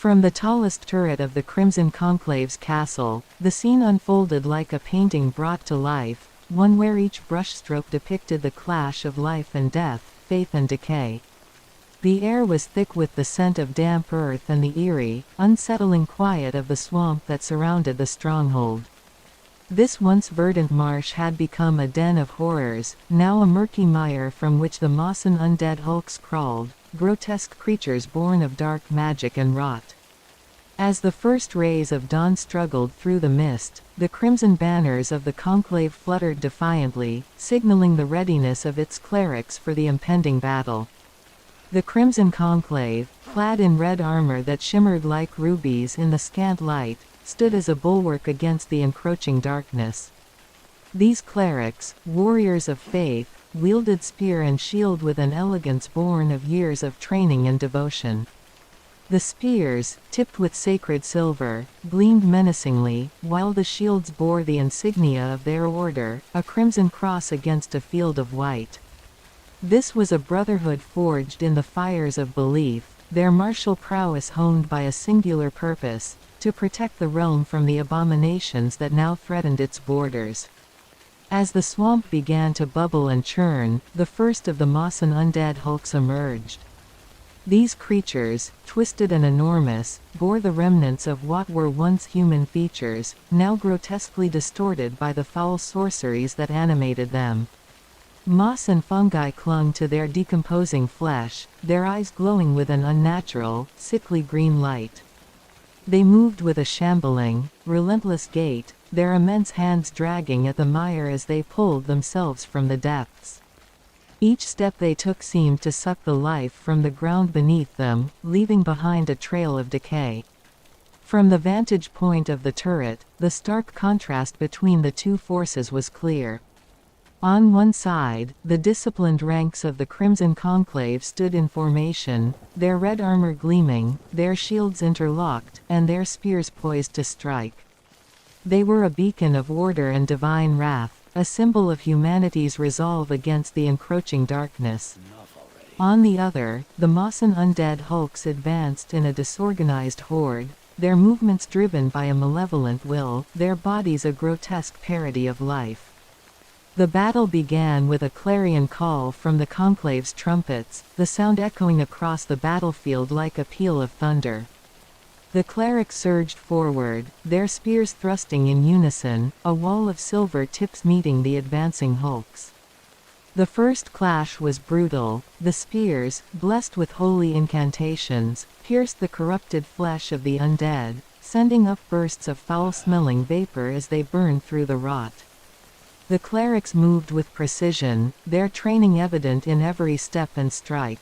From the tallest turret of the Crimson Conclave's castle, the scene unfolded like a painting brought to life, one where each brushstroke depicted the clash of life and death, faith and decay. The air was thick with the scent of damp earth and the eerie, unsettling quiet of the swamp that surrounded the stronghold. This once verdant marsh had become a den of horrors, now a murky mire from which the Mawson undead hulks crawled, grotesque creatures born of dark magic and rot. As the first rays of dawn struggled through the mist, the crimson banners of the conclave fluttered defiantly, signaling the readiness of its clerics for the impending battle. The Crimson Conclave, clad in red armor that shimmered like rubies in the scant light, stood as a bulwark against the encroaching darkness. These clerics, warriors of faith, wielded spear and shield with an elegance born of years of training and devotion. The spears, tipped with sacred silver, gleamed menacingly, while the shields bore the insignia of their order, a crimson cross against a field of white. This was a brotherhood forged in the fires of belief, their martial prowess honed by a singular purpose, to protect the realm from the abominations that now threatened its borders. As the swamp began to bubble and churn, the first of the Mawson undead hulks emerged. These creatures, twisted and enormous, bore the remnants of what were once human features, now grotesquely distorted by the foul sorceries that animated them. Moss and fungi clung to their decomposing flesh, their eyes glowing with an unnatural, sickly green light. They moved with a shambling, relentless gait, their immense hands dragging at the mire as they pulled themselves from the depths. Each step they took seemed to suck the life from the ground beneath them, leaving behind a trail of decay. From the vantage point of the turret, the stark contrast between the two forces was clear. On one side, the disciplined ranks of the Crimson Conclave stood in formation, their red armor gleaming, their shields interlocked, and their spears poised to strike. They were a beacon of order and divine wrath, a symbol of humanity's resolve against the encroaching darkness. On the other, the Mawson undead hulks advanced in a disorganized horde, their movements driven by a malevolent will, their bodies a grotesque parody of life. The battle began with a clarion call from the Conclave's trumpets, the sound echoing across the battlefield like a peal of thunder. The clerics surged forward, their spears thrusting in unison, a wall of silver tips meeting the advancing hulks. The first clash was brutal. The spears, blessed with holy incantations, pierced the corrupted flesh of the undead, sending up bursts of foul-smelling vapor as they burned through the rot. The clerics moved with precision, their training evident in every step and strike.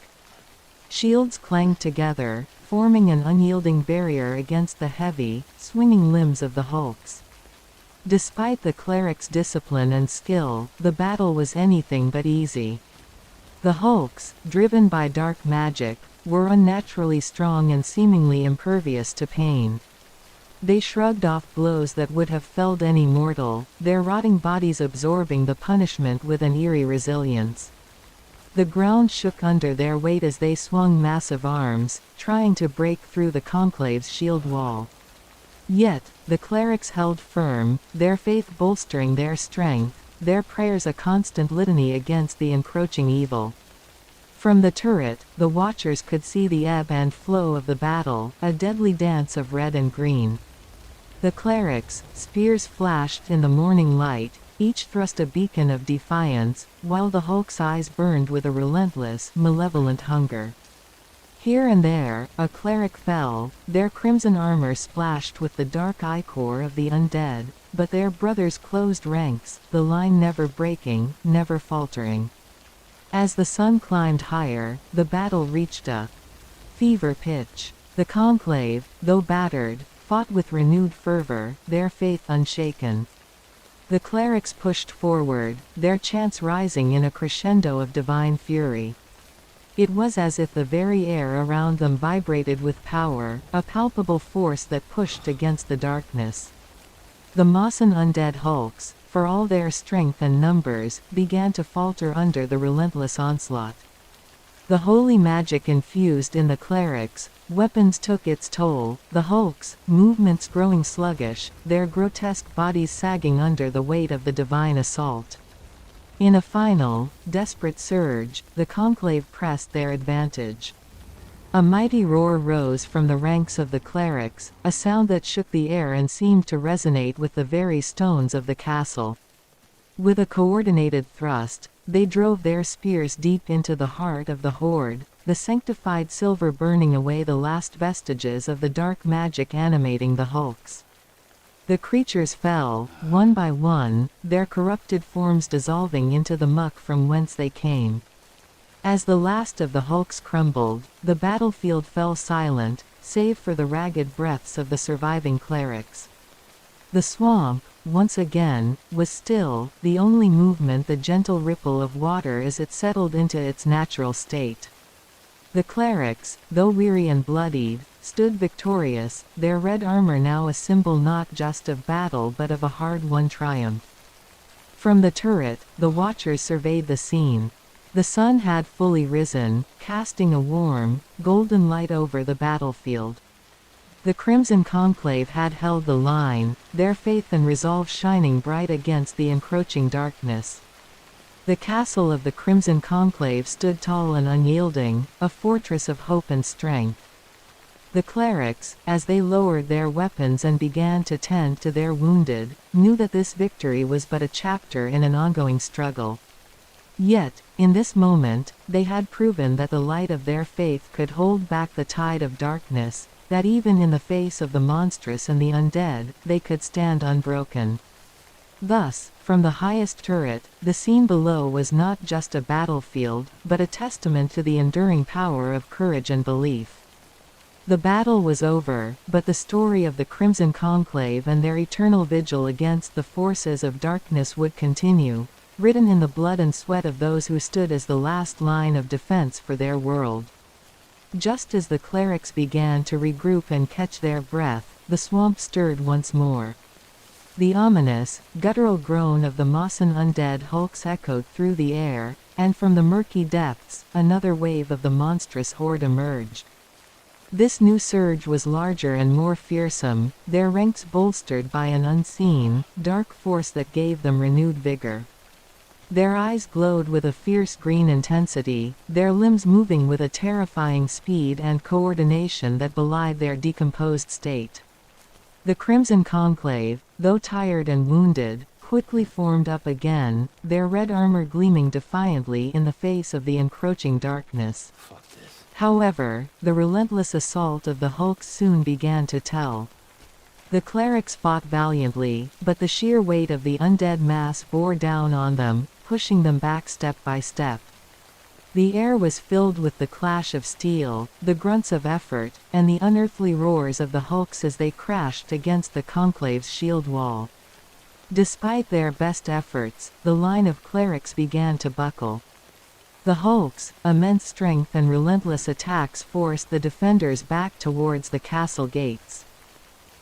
Shields clanged together, forming an unyielding barrier against the heavy, swinging limbs of the hulks. Despite the clerics' discipline and skill, the battle was anything but easy. The hulks, driven by dark magic, were unnaturally strong and seemingly impervious to pain. They shrugged off blows that would have felled any mortal, their rotting bodies absorbing the punishment with an eerie resilience. The ground shook under their weight as they swung massive arms, trying to break through the Conclave's shield wall. Yet, the clerics held firm, their faith bolstering their strength, their prayers a constant litany against the encroaching evil. From the turret, the watchers could see the ebb and flow of the battle, a deadly dance of red and green. The clerics' spears flashed in the morning light, each thrust a beacon of defiance, while the hulk's eyes burned with a relentless, malevolent hunger. Here and there, a cleric fell, their crimson armor splashed with the dark ichor of the undead, but their brothers closed ranks, the line never breaking, never faltering. As the sun climbed higher, the battle reached a fever pitch. The Conclave, though battered, fought with renewed fervor, their faith unshaken. The clerics pushed forward, their chants rising in a crescendo of divine fury. It was as if the very air around them vibrated with power, a palpable force that pushed against the darkness. The Mawson undead hulks, for all their strength and numbers, began to falter under the relentless onslaught. The holy magic infused in the clerics' weapons took its toll, the Hulks' movements growing sluggish, their grotesque bodies sagging under the weight of the divine assault. In a final, desperate surge, the conclave pressed their advantage. A mighty roar rose from the ranks of the clerics, a sound that shook the air and seemed to resonate with the very stones of the castle. With a coordinated thrust, they drove their spears deep into the heart of the horde, the sanctified silver burning away the last vestiges of the dark magic animating the Hulks. The creatures fell, one by one, their corrupted forms dissolving into the muck from whence they came. As the last of the Hulks crumbled, the battlefield fell silent, save for the ragged breaths of the surviving clerics. The swamp, once again, was still, the only movement the gentle ripple of water as it settled into its natural state. The clerics, though weary and bloodied, stood victorious, their red armor now a symbol not just of battle but of a hard-won triumph. From the turret, the watchers surveyed the scene. The sun had fully risen, casting a warm, golden light over the battlefield. The Crimson Conclave had held the line, their faith and resolve shining bright against the encroaching darkness. The castle of the Crimson Conclave stood tall and unyielding, a fortress of hope and strength. The clerics, as they lowered their weapons and began to tend to their wounded, knew that this victory was but a chapter in an ongoing struggle. Yet, in this moment, they had proven that the light of their faith could hold back the tide of darkness, that even in the face of the monstrous and the undead, they could stand unbroken. Thus, from the highest turret, the scene below was not just a battlefield, but a testament to the enduring power of courage and belief. The battle was over, but the story of the Crimson Conclave and their eternal vigil against the forces of darkness would continue, written in the blood and sweat of those who stood as the last line of defense for their world. Just as the clerics began to regroup and catch their breath, the swamp stirred once more. The ominous, guttural groan of the Mawson undead Hulks echoed through the air, and from the murky depths, another wave of the monstrous horde emerged. This new surge was larger and more fearsome, their ranks bolstered by an unseen, dark force that gave them renewed vigor. Their eyes glowed with a fierce green intensity, their limbs moving with a terrifying speed and coordination that belied their decomposed state. The Crimson Conclave, though tired and wounded, quickly formed up again, their red armor gleaming defiantly in the face of the encroaching darkness. However, the relentless assault of the Hulks soon began to tell. The clerics fought valiantly, but the sheer weight of the undead mass bore down on them, pushing them back step by step. The air was filled with the clash of steel, the grunts of effort, and the unearthly roars of the Hulks as they crashed against the Conclave's shield wall. Despite their best efforts, the line of clerics began to buckle. The Hulks' immense strength and relentless attacks forced the defenders back towards the castle gates.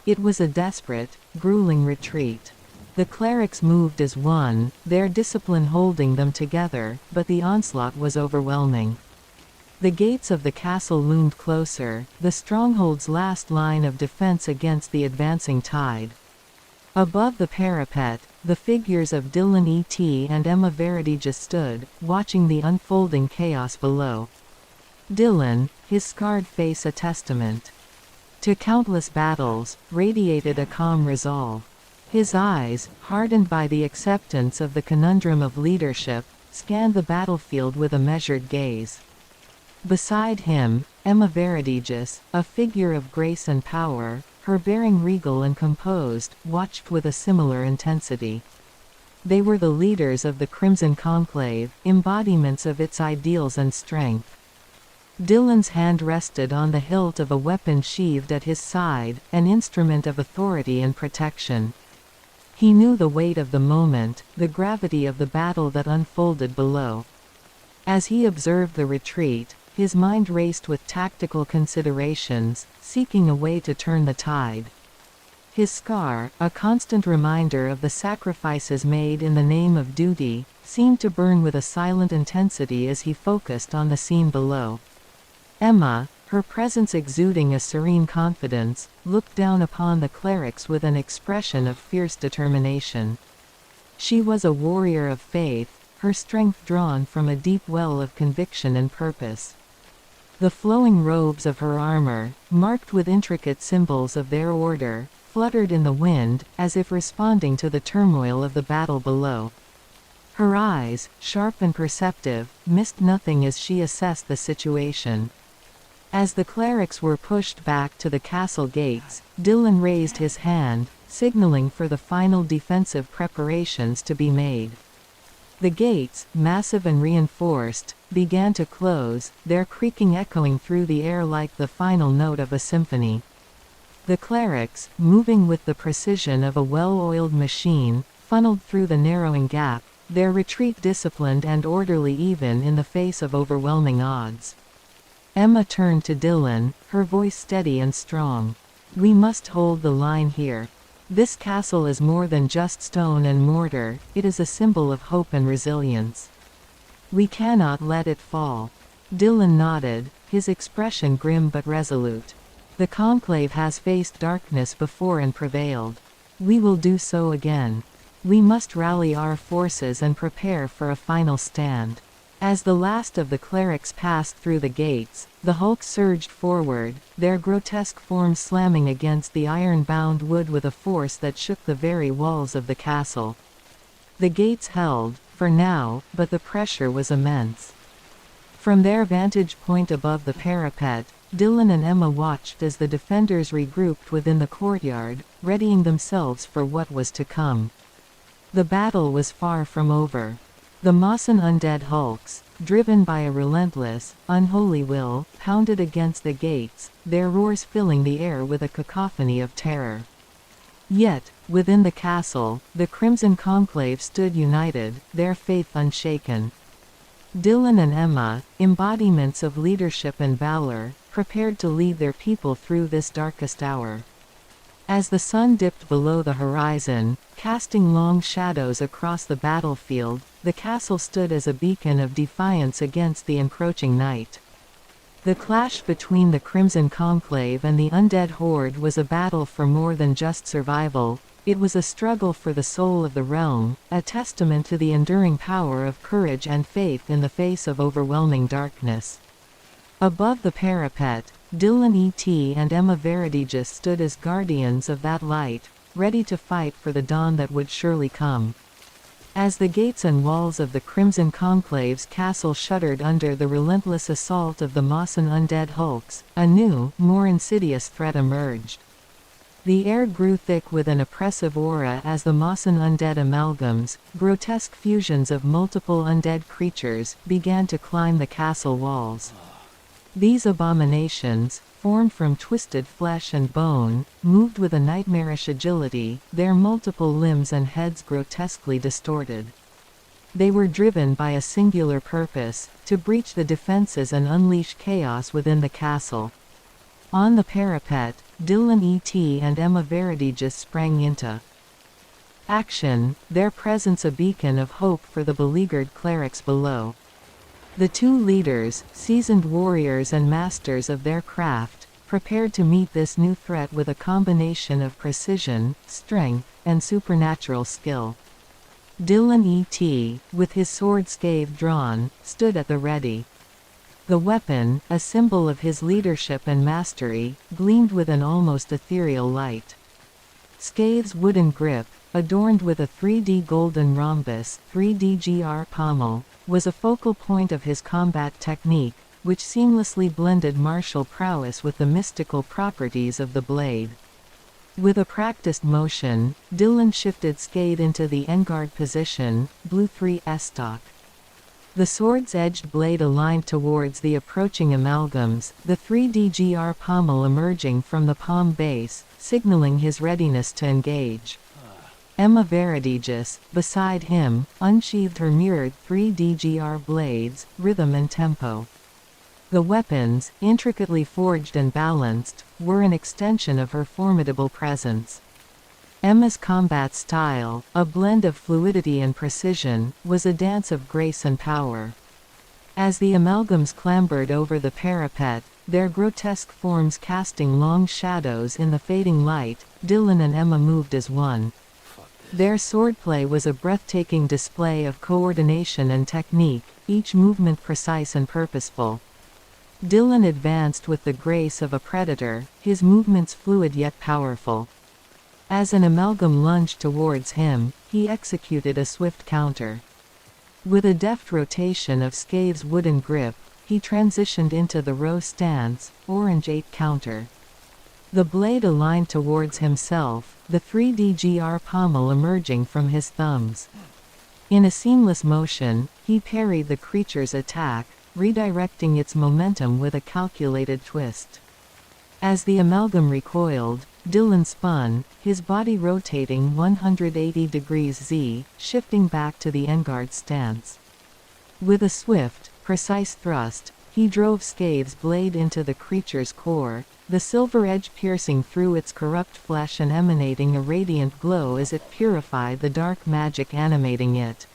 It was a desperate, grueling retreat. The clerics moved as one, their discipline holding them together, but the onslaught was overwhelming. The gates of the castle loomed closer, the stronghold's last line of defense against the advancing tide. Above the parapet, the figures of Dillon and Emma Veridaegis stood, watching the unfolding chaos below. Dillon, his scarred face a testament to countless battles, radiated a calm resolve. His eyes, hardened by the acceptance of the conundrum of leadership, scanned the battlefield with a measured gaze. Beside him, Emma Veridaegis, a figure of grace and power, her bearing regal and composed, watched with a similar intensity. They were the leaders of the Crimson Conclave, embodiments of its ideals and strength. Dillon's hand rested on the hilt of a weapon sheathed at his side, an instrument of authority and protection. He knew the weight of the moment, the gravity of the battle that unfolded below. As he observed the retreat, his mind raced with tactical considerations, seeking a way to turn the tide. His scar, a constant reminder of the sacrifices made in the name of duty, seemed to burn with a silent intensity as he focused on the scene below. Emma, her presence exuding a serene confidence, looked down upon the clerics with an expression of fierce determination. She was a warrior of faith, her strength drawn from a deep well of conviction and purpose. The flowing robes of her armor, marked with intricate symbols of their order, fluttered in the wind, as if responding to the turmoil of the battle below. Her eyes, sharp and perceptive, missed nothing as she assessed the situation. As the clerics were pushed back to the castle gates, Dillon raised his hand, signaling for the final defensive preparations to be made. The gates, massive and reinforced, began to close, their creaking echoing through the air like the final note of a symphony. The clerics, moving with the precision of a well-oiled machine, funneled through the narrowing gap, their retreat disciplined and orderly even in the face of overwhelming odds. Emma turned to Dillon, her voice steady and strong. "We must hold the line here. This castle is more than just stone and mortar, it is a symbol of hope and resilience. We cannot let it fall." Dillon nodded, his expression grim but resolute. "The conclave has faced darkness before and prevailed. We will do so again. We must rally our forces and prepare for a final stand." As the last of the clerics passed through the gates, the hulks surged forward, their grotesque forms slamming against the iron-bound wood with a force that shook the very walls of the castle. The gates held, for now, but the pressure was immense. From their vantage point above the parapet, Dillon and Emma watched as the defenders regrouped within the courtyard, readying themselves for what was to come. The battle was far from over. The Mawson undead hulks, driven by a relentless, unholy will, pounded against the gates, their roars filling the air with a cacophony of terror. Yet, within the castle, the Crimson Conclave stood united, their faith unshaken. Dillon and Emma, embodiments of leadership and valor, prepared to lead their people through this darkest hour. As the sun dipped below the horizon, casting long shadows across the battlefield, the castle stood as a beacon of defiance against the encroaching night. The clash between the Crimson Conclave and the undead horde was a battle for more than just survival, it was a struggle for the soul of the realm, a testament to the enduring power of courage and faith in the face of overwhelming darkness. Above the parapet, Dillon and Emma Veridaegis stood as guardians of that light, ready to fight for the dawn that would surely come. As the gates and walls of the Crimson Conclave's castle shuddered under the relentless assault of the Mawson undead hulks, a new, more insidious threat emerged. The air grew thick with an oppressive aura as the Mawson undead amalgams, grotesque fusions of multiple undead creatures, began to climb the castle walls. These abominations, formed from twisted flesh and bone, moved with a nightmarish agility, their multiple limbs and heads grotesquely distorted. They were driven by a singular purpose, to breach the defenses and unleash chaos within the castle. On the parapet, Dillon and Emma Veridaegis sprang into action, their presence a beacon of hope for the beleaguered clerics below. The two leaders, seasoned warriors and masters of their craft, prepared to meet this new threat with a combination of precision, strength, and supernatural skill. Dillon with his sword scathe drawn, stood at the ready. The weapon, a symbol of his leadership and mastery, gleamed with an almost ethereal light. Scathe's wooden grip, adorned with a 3D golden rhombus 3D GR pommel, was a focal point of his combat technique, which seamlessly blended martial prowess with the mystical properties of the blade. With a practiced motion, Dillon shifted Scathe into the endguard position, blue 3 stock. The sword's edged blade aligned towards the approaching amalgams, the 3D GR pommel emerging from the palm base, signaling his readiness to engage. Emma Veridaegis, beside him, unsheathed her mirrored 3D GR blades, rhythm and tempo. The weapons, intricately forged and balanced, were an extension of her formidable presence. Emma's combat style, a blend of fluidity and precision, was a dance of grace and power. As the amalgams clambered over the parapet, their grotesque forms casting long shadows in the fading light, Dillon and Emma moved as one. Their swordplay was a breathtaking display of coordination and technique, each movement precise and purposeful. Dillon advanced with the grace of a predator, his movements fluid yet powerful. As an amalgam lunged towards him, he executed a swift counter. With a deft rotation of Scave's wooden grip, he transitioned into the row stance, orange 8 counter. The blade aligned towards himself, the 3D pommel emerging from his thumbs. In a seamless motion, he parried the creature's attack, redirecting its momentum with a calculated twist. As the amalgam recoiled, Dillon spun, his body rotating 180 degrees Z, shifting back to the Engard stance. With a swift, precise thrust, he drove Scave's blade into the creature's core, the silver edge piercing through its corrupt flesh and emanating a radiant glow as it purified the dark magic animating it.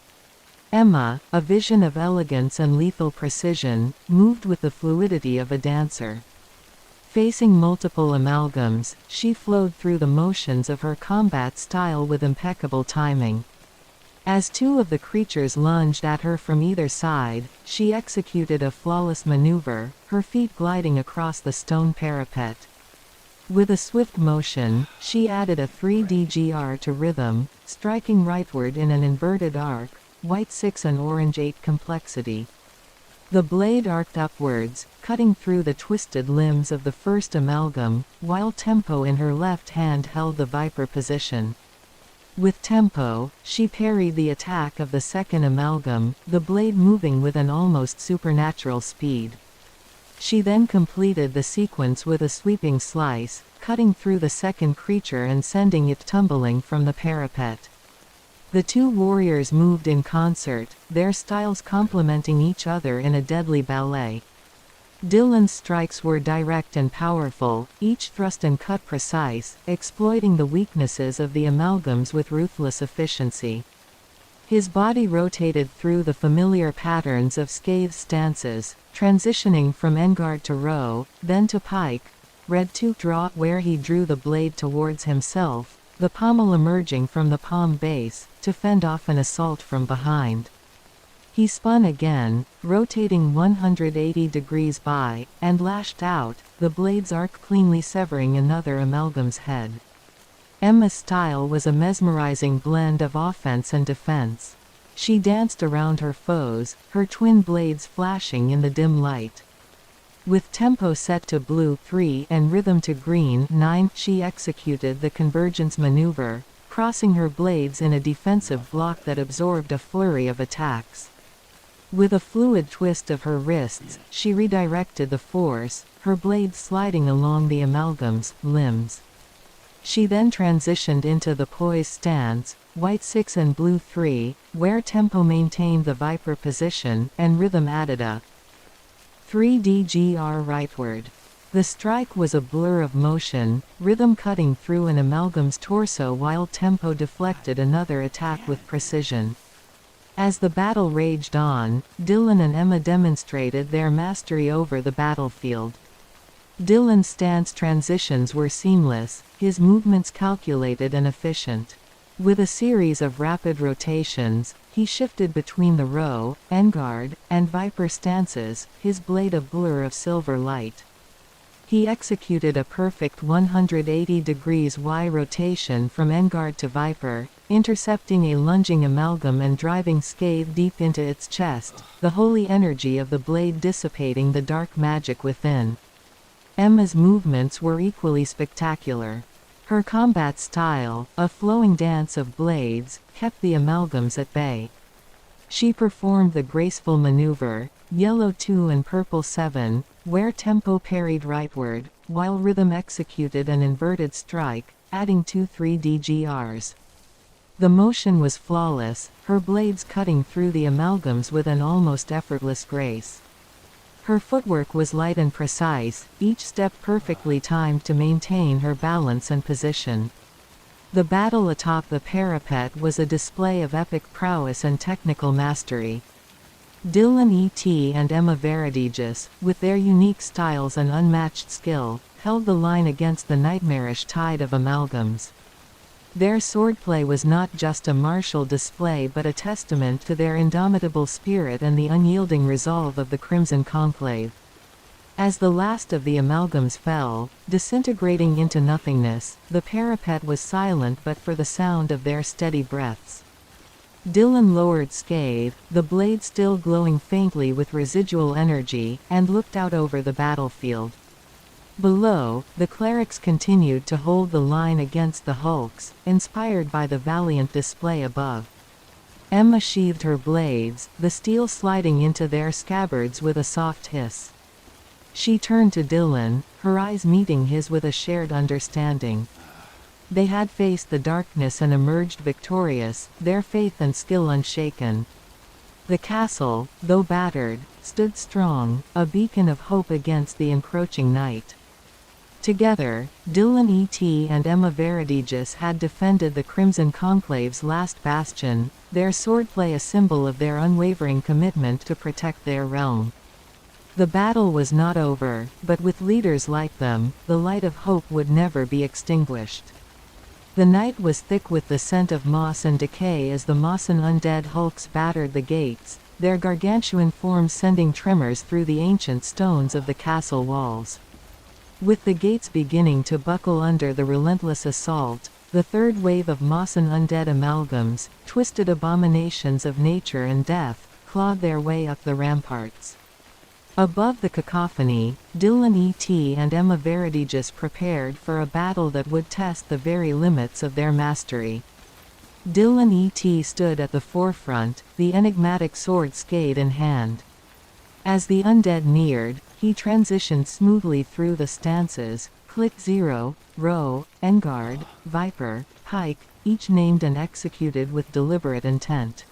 Emma, a vision of elegance and lethal precision, moved with the fluidity of a dancer. Facing multiple amalgams, she flowed through the motions of her combat style with impeccable timing. As two of the creatures lunged at her from either side, she executed a flawless maneuver, her feet gliding across the stone parapet. With a swift motion, she added a 3D to rhythm, striking rightward in an inverted arc, white 6 and orange 8 complexity. The blade arced upwards, cutting through the twisted limbs of the first amalgam, while Tempo in her left hand held the viper position. With Tempo, she parried the attack of the second amalgam, the blade moving with an almost supernatural speed. She then completed the sequence with a sweeping slice, cutting through the second creature and sending it tumbling from the parapet. The two warriors moved in concert, their styles complementing each other in a deadly ballet. Dillon's strikes were direct and powerful, each thrust and cut precise, exploiting the weaknesses of the amalgams with ruthless efficiency. His body rotated through the familiar patterns of Scave's stances, transitioning from Engard to row, then to pike, red to draw, where he drew the blade towards himself, the pommel emerging from the palm base, to fend off an assault from behind. He spun again, rotating 180 degrees by, and lashed out, the blade's arc cleanly severing another amalgam's head. Emma's style was a mesmerizing blend of offense and defense. She danced around her foes, her twin blades flashing in the dim light. With tempo set to blue 3 and rhythm to green 9, she executed the convergence maneuver, crossing her blades in a defensive block that absorbed a flurry of attacks. With a fluid twist of her wrists, she redirected the force, her blades sliding along the amalgam's limbs. She then transitioned into the poise stance, white 6 and blue 3, where tempo maintained the viper position, and rhythm added a 3D rightward. The strike was a blur of motion, rhythm cutting through an amalgam's torso while tempo deflected another attack with precision. As the battle raged on, Dillon and Emma demonstrated their mastery over the battlefield. Dillon's stance transitions were seamless, his movements calculated and efficient. With a series of rapid rotations, he shifted between the row, Engard, and viper stances, his blade a blur of silver light. He executed a perfect 180 degrees Y rotation from Engard to viper, intercepting a lunging amalgam and driving Scathe deep into its chest, the holy energy of the blade dissipating the dark magic within. Emma's movements were equally spectacular. Her combat style, a flowing dance of blades, kept the amalgams at bay. She performed the graceful maneuver, yellow 2 and purple 7, where tempo parried rightward, while rhythm executed an inverted strike, adding 2 3D. The motion was flawless, her blades cutting through the amalgams with an almost effortless grace. Her footwork was light and precise, each step perfectly timed to maintain her balance and position. The battle atop the parapet was a display of epic prowess and technical mastery. Dillon et and Emma Veridaegis, with their unique styles and unmatched skill, held the line against the nightmarish tide of amalgams. Their swordplay was not just a martial display but a testament to their indomitable spirit and the unyielding resolve of the Crimson Conclave. As the last of the amalgams fell, disintegrating into nothingness, the parapet was silent but for the sound of their steady breaths. Dillon lowered scathe, the blade still glowing faintly with residual energy, and looked out over the battlefield. Below, the clerics continued to hold the line against the hulks, inspired by the valiant display above. Emma sheathed her blades, the steel sliding into their scabbards with a soft hiss. She turned to Dillon, her eyes meeting his with a shared understanding. They had faced the darkness and emerged victorious, their faith and skill unshaken. The castle, though battered, stood strong, a beacon of hope against the encroaching night. Together, Dillon et and Emma Veridaegis had defended the Crimson Conclave's last bastion, their swordplay a symbol of their unwavering commitment to protect their realm. The battle was not over, but with leaders like them, the light of hope would never be extinguished. The night was thick with the scent of moss and decay as the Mossan undead hulks battered the gates, their gargantuan forms sending tremors through the ancient stones of the castle walls. With the gates beginning to buckle under the relentless assault, the third wave of Mossan undead amalgams, twisted abominations of nature and death, clawed their way up the ramparts. Above the cacophony, Dillon et and Emma Veridaegis prepared for a battle that would test the very limits of their mastery. Dillon et stood at the forefront, the enigmatic sword scathe in hand. As the undead neared, he transitioned smoothly through the stances, Click 0, Row, Engard, Viper, Pike, each named and executed with deliberate intent.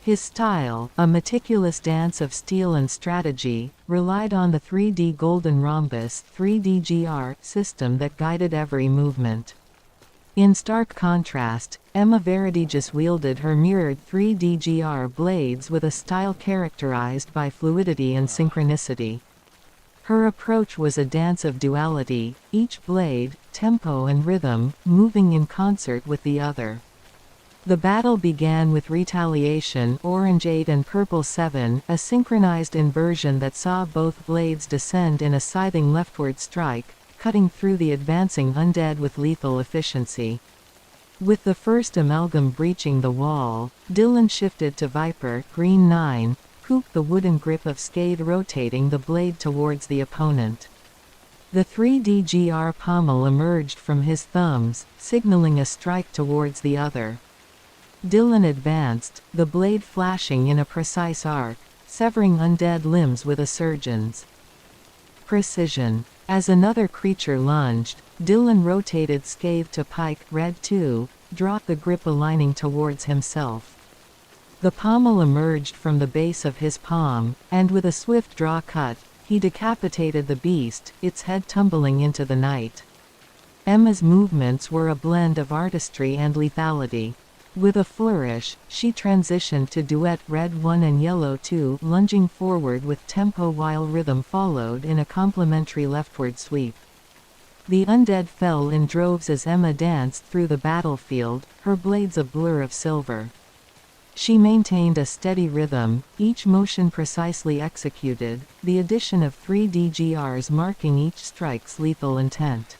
His style, a meticulous dance of steel and strategy, relied on the 3D Golden Rhombus 3DGR system that guided every movement. In stark contrast, Emma Veridaegis wielded her mirrored 3DGR blades with a style characterized by fluidity and synchronicity. Her approach was a dance of duality, each blade, tempo and rhythm, moving in concert with the other. The battle began with retaliation Orange 8 and Purple 7, a synchronized inversion that saw both blades descend in a scything leftward strike, cutting through the advancing undead with lethal efficiency. With the first amalgam breaching the wall, Dillon shifted to Viper Green 9, Pook the wooden grip of Scathe rotating the blade towards the opponent. The 3DGR pommel emerged from his thumbs, signaling a strike towards the other. Dillon advanced, the blade flashing in a precise arc, severing undead limbs with a surgeon's precision. As another creature lunged, Dillon rotated Scathe to Pike Red 2, dropped the grip aligning towards himself. The pommel emerged from the base of his palm, and with a swift draw cut, he decapitated the beast, its head tumbling into the night. Emma's movements were a blend of artistry and lethality. With a flourish, she transitioned to duet Red 1 and Yellow 2, lunging forward with tempo while rhythm followed in a complementary leftward sweep. The undead fell in droves as Emma danced through the battlefield, her blades a blur of silver. She maintained a steady rhythm, each motion precisely executed, the addition of 3DGRs marking each strike's lethal intent.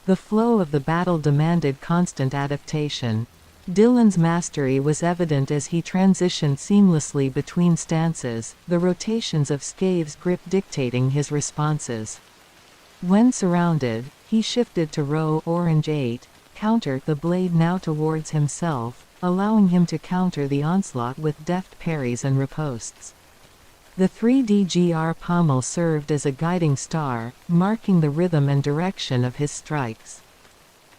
The flow of the battle demanded constant adaptation. Dillon's mastery was evident as he transitioned seamlessly between stances, the rotations of Scave's grip dictating his responses. When surrounded, he shifted to Row Orange 8, countered the blade now towards himself, allowing him to counter the onslaught with deft parries and ripostes. The 3DGR pommel served as a guiding star, marking the rhythm and direction of his strikes.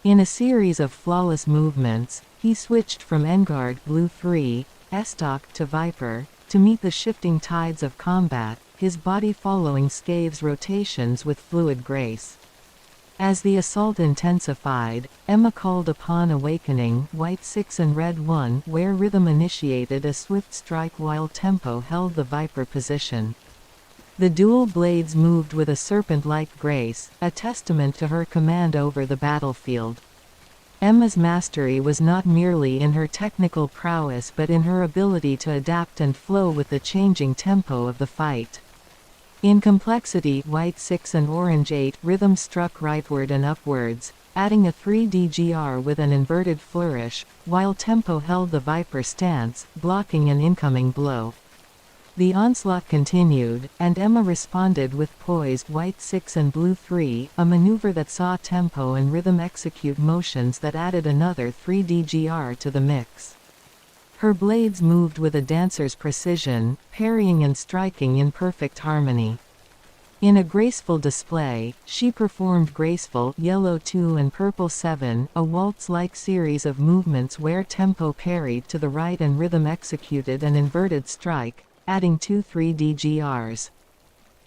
In a series of flawless movements, he switched from Engard Blue 3, Estoc to Viper, to meet the shifting tides of combat, his body following Scave's rotations with fluid grace. As the assault intensified, Emma called upon awakening white 6 and red 1, where rhythm initiated a swift strike while tempo held the viper position. The dual blades moved with a serpent-like grace, a testament to her command over the battlefield. Emma's mastery was not merely in her technical prowess but in her ability to adapt and flow with the changing tempo of the fight. In complexity, white 6 and orange 8 rhythm struck rightward and upwards, adding a 3D-GR with an inverted flourish, while tempo held the viper stance, blocking an incoming blow. The onslaught continued, and Emma responded with poised white 6 and blue 3, a maneuver that saw tempo and rhythm execute motions that added another 3D-GR to the mix. Her blades moved with a dancer's precision, parrying and striking in perfect harmony. In a graceful display, she performed graceful yellow 2 and purple 7, a waltz-like series of movements where tempo parried to the right and rhythm executed an inverted strike, adding 2 3D-GRs.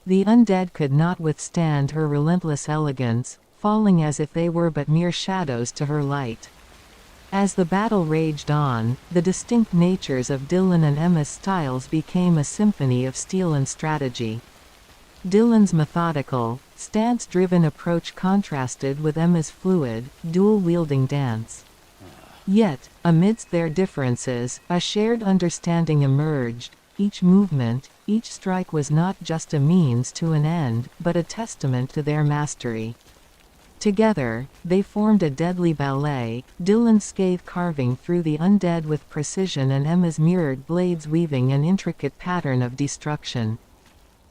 The undead could not withstand her relentless elegance, falling as if they were but mere shadows to her light. As the battle raged on, the distinct natures of Dillon and Emma's styles became a symphony of steel and strategy. Dillon's methodical, stance-driven approach contrasted with Emma's fluid, dual-wielding dance. Yet, amidst their differences, a shared understanding emerged. Each movement, each strike was not just a means to an end, but a testament to their mastery. Together, they formed a deadly ballet, Dillon's scathe carving through the undead with precision and Emma's mirrored blades weaving an intricate pattern of destruction.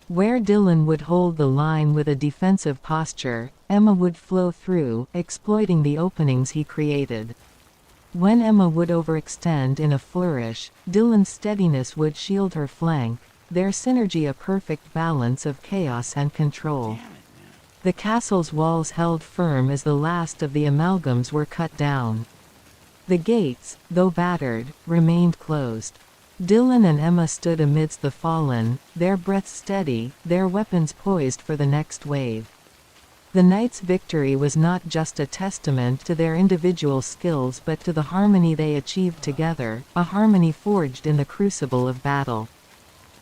Where Dillon would hold the line with a defensive posture, Emma would flow through, exploiting the openings he created. When Emma would overextend in a flourish, Dillon's steadiness would shield her flank, their synergy a perfect balance of chaos and control. The castle's walls held firm as the last of the amalgams were cut down. The gates, though battered, remained closed. Dillon and Emma stood amidst the fallen, their breaths steady, their weapons poised for the next wave. The knight's victory was not just a testament to their individual skills but to the harmony they achieved together, a harmony forged in the crucible of battle.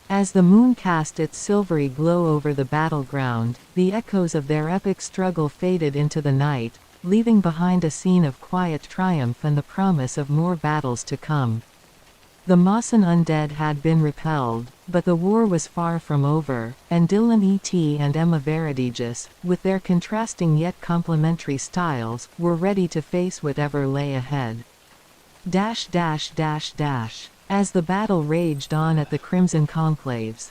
As the moon cast its silvery glow over the battleground, the echoes of their epic struggle faded into the night, leaving behind a scene of quiet triumph and the promise of more battles to come. The Mawson undead had been repelled, but the war was far from over, and Dillon and Emma Veridaegis, with their contrasting yet complementary styles, were ready to face whatever lay ahead. As the battle raged on at the Crimson Conclave's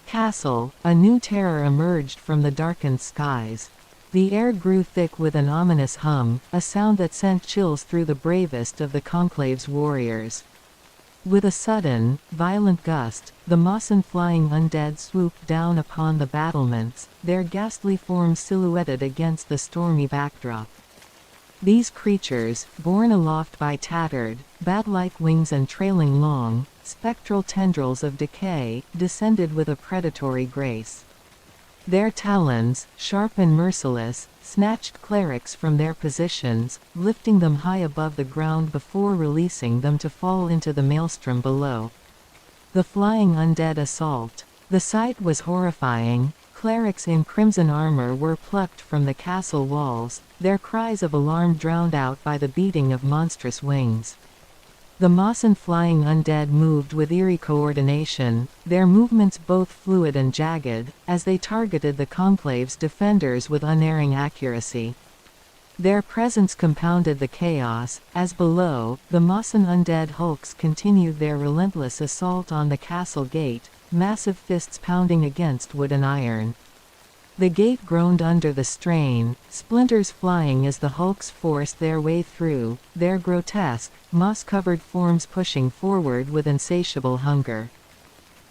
castle, a new terror emerged from the darkened skies. The air grew thick with an ominous hum, a sound that sent chills through the bravest of the Conclave's warriors. With a sudden, violent gust, the Mawson flying undead swooped down upon the battlements, their ghastly forms silhouetted against the stormy backdrop. These creatures, borne aloft by tattered, bat-like wings and trailing long, spectral tendrils of decay, descended with a predatory grace. Their talons, sharp and merciless, snatched clerics from their positions, lifting them high above the ground before releasing them to fall into the maelstrom below. The flying undead assault. The sight was horrifying. Clerics in crimson armor were plucked from the castle walls, their cries of alarm drowned out by the beating of monstrous wings. The Mawson flying undead moved with eerie coordination, their movements both fluid and jagged, as they targeted the Conclave's defenders with unerring accuracy. Their presence compounded the chaos, as below, the Mawson undead hulks continued their relentless assault on the castle gate, massive fists pounding against wood and iron. The gate groaned under the strain, splinters flying as the hulks forced their way through, their grotesque, moss-covered forms pushing forward with insatiable hunger.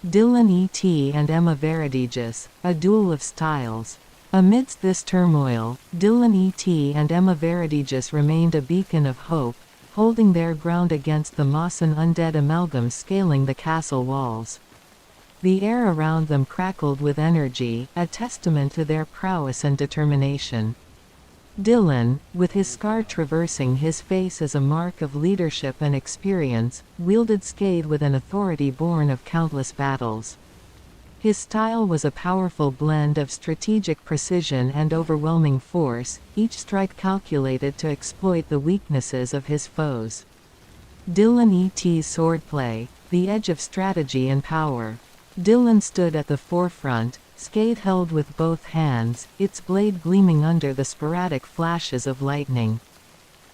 Dillon and Emma Veridaegis, a duel of styles. Amidst this turmoil, Dillon and Emma Veridaegis remained a beacon of hope, holding their ground against the Mawson undead amalgam scaling the castle walls. The air around them crackled with energy, a testament to their prowess and determination. Dillon, with his scar traversing his face as a mark of leadership and experience, wielded scathe with an authority born of countless battles. His style was a powerful blend of strategic precision and overwhelming force, each strike calculated to exploit the weaknesses of his foes. Dillon et's swordplay, the edge of strategy and power. Dillon stood at the forefront, scathe held with both hands, its blade gleaming under the sporadic flashes of lightning.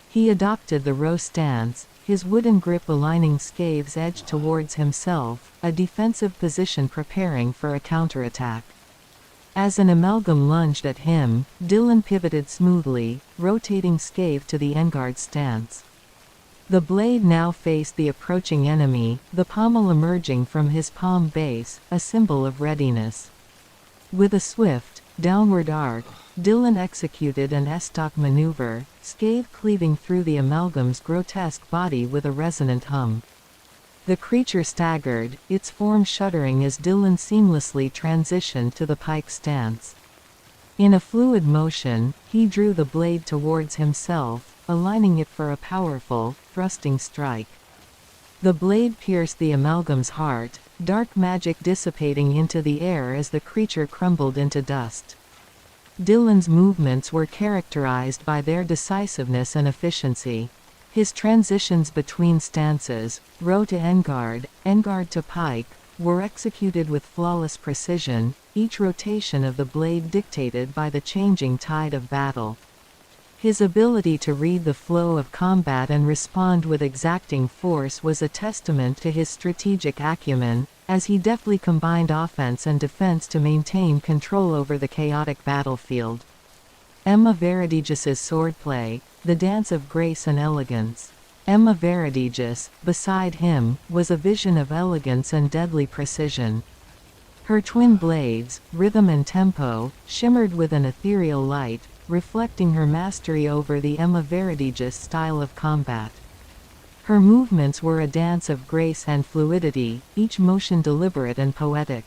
He adopted the row stance, his wooden grip aligning scathe's edge towards himself, a defensive position preparing for a counterattack. As an amalgam lunged at him, Dillon pivoted smoothly, rotating scathe to the enguard stance. The blade now faced the approaching enemy, the pommel emerging from his palm base, a symbol of readiness. With a swift, downward arc, Dillon executed an estoc maneuver, scathe cleaving through the amalgam's grotesque body with a resonant hum. The creature staggered, its form shuddering as Dillon seamlessly transitioned to the pike stance. In a fluid motion, he drew the blade towards himself, aligning it for a powerful, thrusting strike. The blade pierced the amalgam's heart, dark magic dissipating into the air as the creature crumbled into dust. Dillon's movements were characterized by their decisiveness and efficiency. His transitions between stances, row to enguard to pike, were executed with flawless precision, each rotation of the blade dictated by the changing tide of battle. His ability to read the flow of combat and respond with exacting force was a testament to his strategic acumen, as he deftly combined offense and defense to maintain control over the chaotic battlefield. Veridaegis's swordplay, the dance of grace and elegance. Veridaegis, beside him, was a vision of elegance and deadly precision. Her twin blades, rhythm and tempo, shimmered with an ethereal light, reflecting her mastery over the Veridaegis style of combat. Her movements were a dance of grace and fluidity, each motion deliberate and poetic.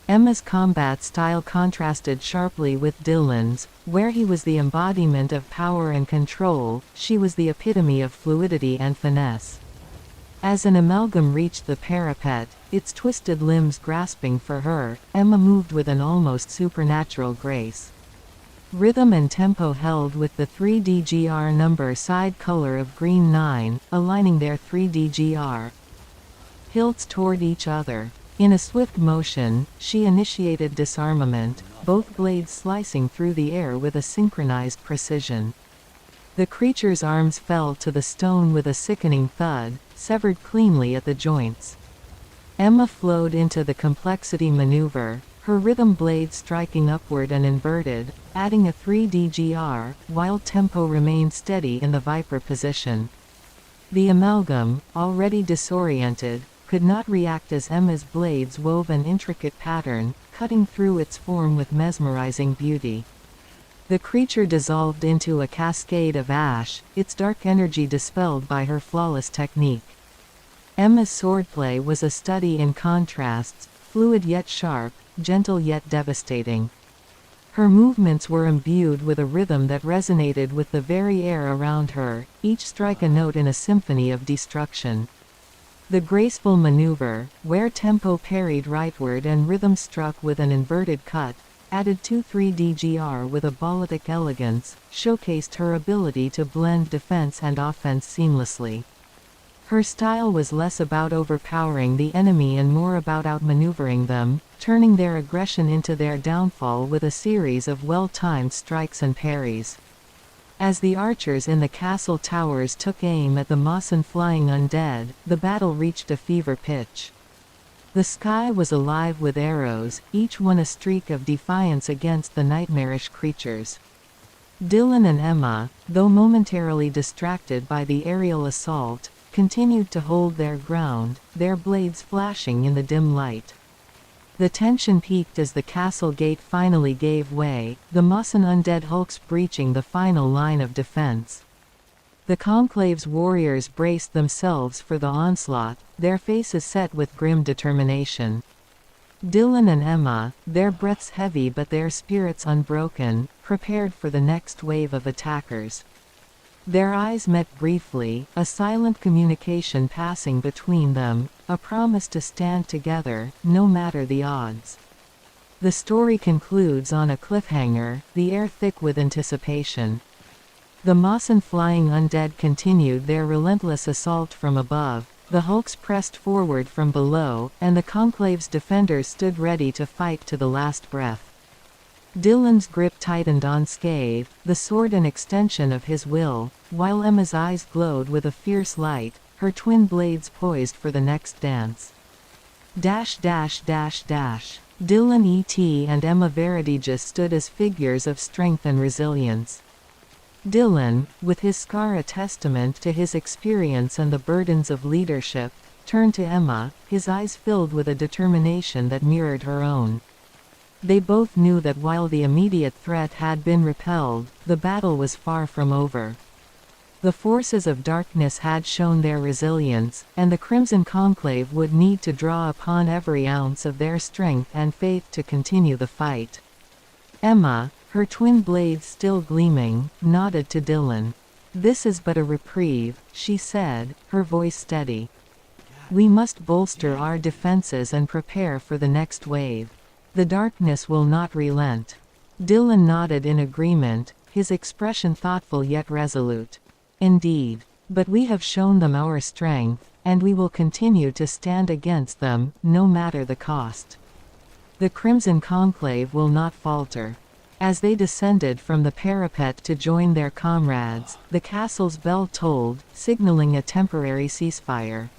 Emma's combat style contrasted sharply with Dillon's, where he was the embodiment of power and control, she was the epitome of fluidity and finesse. As an amalgam reached the parapet, its twisted limbs grasping for her, Emma moved with an almost supernatural grace. Rhythm and tempo held with the 3D-GR number side color of green 9, aligning their 3D-GR hilts toward each other. In a swift motion, she initiated disarmament, both blades slicing through the air with a synchronized precision. The creature's arms fell to the stone with a sickening thud, severed cleanly at the joints. Emma flowed into the complexity maneuver, her rhythm blade striking upward and inverted, adding a 3D-GR, while tempo remained steady in the viper position. The amalgam, already disoriented, could not react as Emma's blades wove an intricate pattern, cutting through its form with mesmerizing beauty. The creature dissolved into a cascade of ash, its dark energy dispelled by her flawless technique. Emma's swordplay was a study in contrasts, fluid yet sharp, gentle yet devastating. Her movements were imbued with a rhythm that resonated with the very air around her, each strike a note in a symphony of destruction. The graceful maneuver, where tempo parried rightward and rhythm struck with an inverted cut, added to 3D-GR with a balletic elegance, showcased her ability to blend defense and offense seamlessly. Her style was less about overpowering the enemy and more about outmaneuvering them, turning their aggression into their downfall with a series of well-timed strikes and parries. As the archers in the castle towers took aim at the Mawson flying undead, the battle reached a fever pitch. The sky was alive with arrows, each one a streak of defiance against the nightmarish creatures. Dillon and Emma, though momentarily distracted by the aerial assault, continued to hold their ground, their blades flashing in the dim light. The tension peaked as the castle gate finally gave way, the Mawson undead hulks breaching the final line of defense. The Conclave's warriors braced themselves for the onslaught, their faces set with grim determination. Dillon and Emma, their breaths heavy but their spirits unbroken, prepared for the next wave of attackers. Their eyes met briefly, a silent communication passing between them, a promise to stand together, no matter the odds. The story concludes on a cliffhanger, the air thick with anticipation. The Mawson flying undead continued their relentless assault from above, the hulks pressed forward from below, and the Conclave's defenders stood ready to fight to the last breath. Dillon's grip tightened on Scathe, the sword an extension of his will, while Emma's eyes glowed with a fierce light, her twin blades poised for the next dance. Dillon and Emma Veridaegis stood as figures of strength and resilience. Dillon, with his scar a testament to his experience and the burdens of leadership, turned to Emma, his eyes filled with a determination that mirrored her own. They both knew that while the immediate threat had been repelled, the battle was far from over. The forces of darkness had shown their resilience, and the Crimson Conclave would need to draw upon every ounce of their strength and faith to continue the fight. Emma, her twin blades still gleaming, nodded to Dillon. "This is but a reprieve," she said, her voice steady. "We must bolster our defenses and prepare for the next wave. The darkness will not relent." Dillon nodded in agreement, his expression thoughtful yet resolute. "Indeed. But we have shown them our strength, and we will continue to stand against them, no matter the cost. The Crimson Conclave will not falter." As they descended from the parapet to join their comrades, the castle's bell tolled, signaling a temporary ceasefire.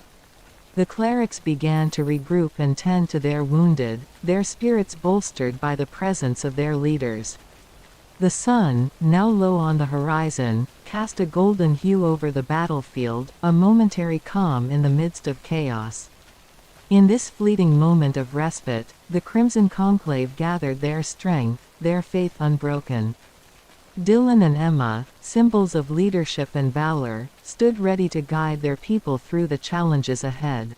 The clerics began to regroup and tend to their wounded, their spirits bolstered by the presence of their leaders. The sun, now low on the horizon, cast a golden hue over the battlefield, a momentary calm in the midst of chaos. In this fleeting moment of respite, the Crimson Conclave gathered their strength, their faith unbroken. Dillon and Emma, symbols of leadership and valor, stood ready to guide their people through the challenges ahead.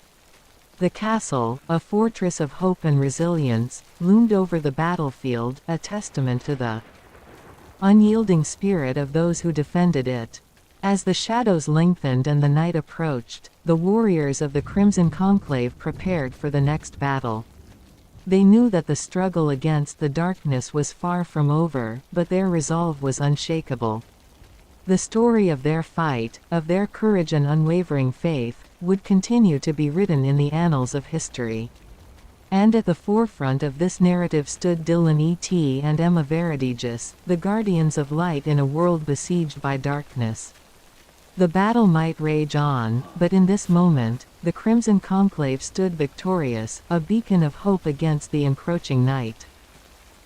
The castle, a fortress of hope and resilience, loomed over the battlefield, a testament to the unyielding spirit of those who defended it. As the shadows lengthened and the night approached, the warriors of the Crimson Conclave prepared for the next battle. They knew that the struggle against the darkness was far from over, but their resolve was unshakable. The story of their fight, of their courage and unwavering faith, would continue to be written in the annals of history. And at the forefront of this narrative stood Dillon and Emma Veridaegis, the guardians of light in a world besieged by darkness. The battle might rage on, but in this moment, the Crimson Conclave stood victorious, a beacon of hope against the encroaching night.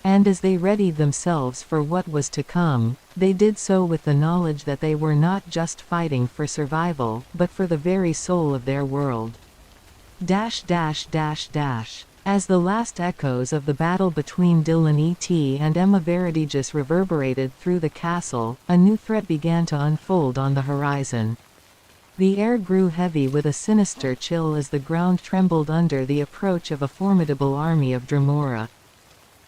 And as they readied themselves for what was to come, they did so with the knowledge that they were not just fighting for survival, but for the very soul of their world. As the last echoes of the battle between Dillon and Emma Veridaegis reverberated through the castle, a new threat began to unfold on the horizon. The air grew heavy with a sinister chill as the ground trembled under the approach of a formidable army of Dremora.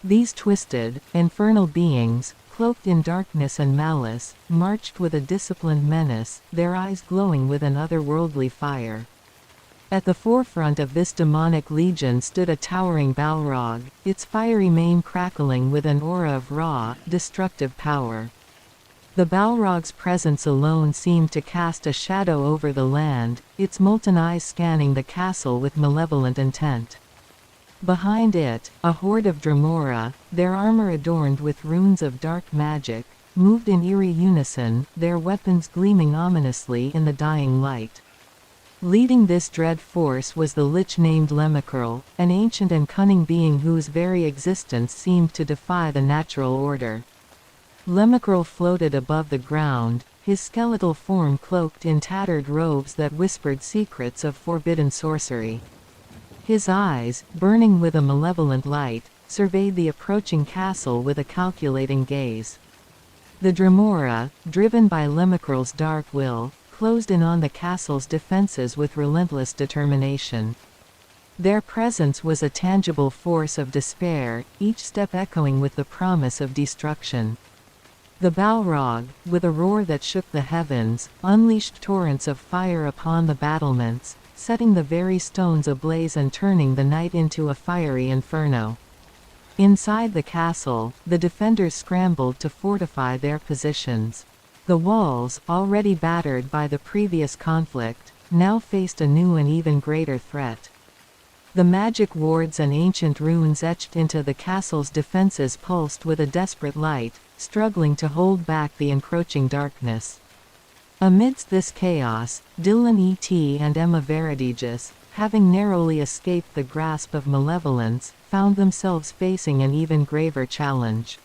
These twisted, infernal beings, cloaked in darkness and malice, marched with a disciplined menace, their eyes glowing with an otherworldly fire. At the forefront of this demonic legion stood a towering Balrog, its fiery mane crackling with an aura of raw, destructive power. The Balrog's presence alone seemed to cast a shadow over the land, its molten eyes scanning the castle with malevolent intent. Behind it, a horde of Dremora, their armor adorned with runes of dark magic, moved in eerie unison, their weapons gleaming ominously in the dying light. Leading this dread force was the lich named Lemicurl, an ancient and cunning being whose very existence seemed to defy the natural order. Lemicurl floated above the ground, his skeletal form cloaked in tattered robes that whispered secrets of forbidden sorcery. His eyes, burning with a malevolent light, surveyed the approaching castle with a calculating gaze. The Dremora, driven by Lemicurl's dark will, closed in on the castle's defenses with relentless determination. Their presence was a tangible force of despair, each step echoing with the promise of destruction. The Balrog, with a roar that shook the heavens, unleashed torrents of fire upon the battlements, setting the very stones ablaze and turning the night into a fiery inferno. Inside the castle, the defenders scrambled to fortify their positions. The walls, already battered by the previous conflict, now faced a new and even greater threat. The magic wards and ancient runes etched into the castle's defenses pulsed with a desperate light, struggling to hold back the encroaching darkness. Amidst this chaos, Dillon and Emma Veridaegis, having narrowly escaped the grasp of malevolence, found themselves facing an even graver challenge.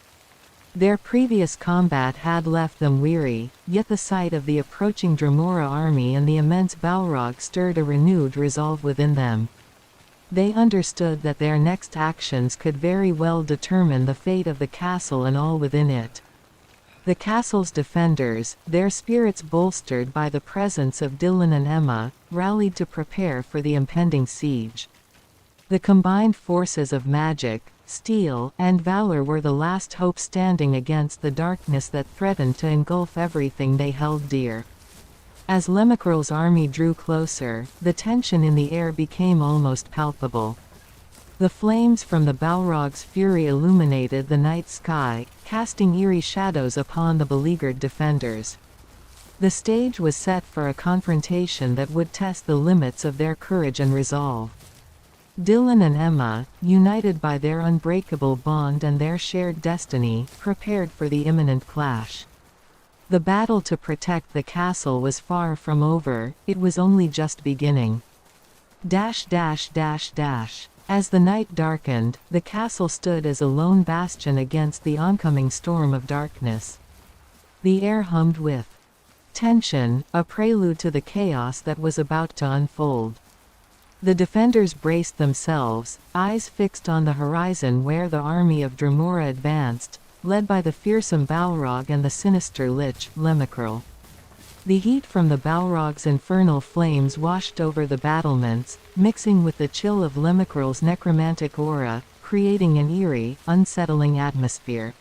Their previous combat had left them weary, yet the sight of the approaching Dremora army and the immense Balrog stirred a renewed resolve within them. They understood that their next actions could very well determine the fate of the castle and all within it. The castle's defenders, their spirits bolstered by the presence of Dillon and Emma, rallied to prepare for the impending siege. The combined forces of magic, steel, and valor were the last hope standing against the darkness that threatened to engulf everything they held dear. As Lemicral's army drew closer, the tension in the air became almost palpable. The flames from the Balrog's fury illuminated the night sky, casting eerie shadows upon the beleaguered defenders. The stage was set for a confrontation that would test the limits of their courage and resolve. Dillon and Emma, united by their unbreakable bond and their shared destiny, prepared for the imminent clash. The battle to protect the castle was far from over, it was only just beginning. As the night darkened, the castle stood as a lone bastion against the oncoming storm of darkness. The air hummed with tension, a prelude to the chaos that was about to unfold. The defenders braced themselves, eyes fixed on the horizon where the army of Dremora advanced, led by the fearsome Balrog and the sinister Lich, Lemicral. The heat from the Balrog's infernal flames washed over the battlements, mixing with the chill of Lemicral's necromantic aura, creating an eerie, unsettling atmosphere.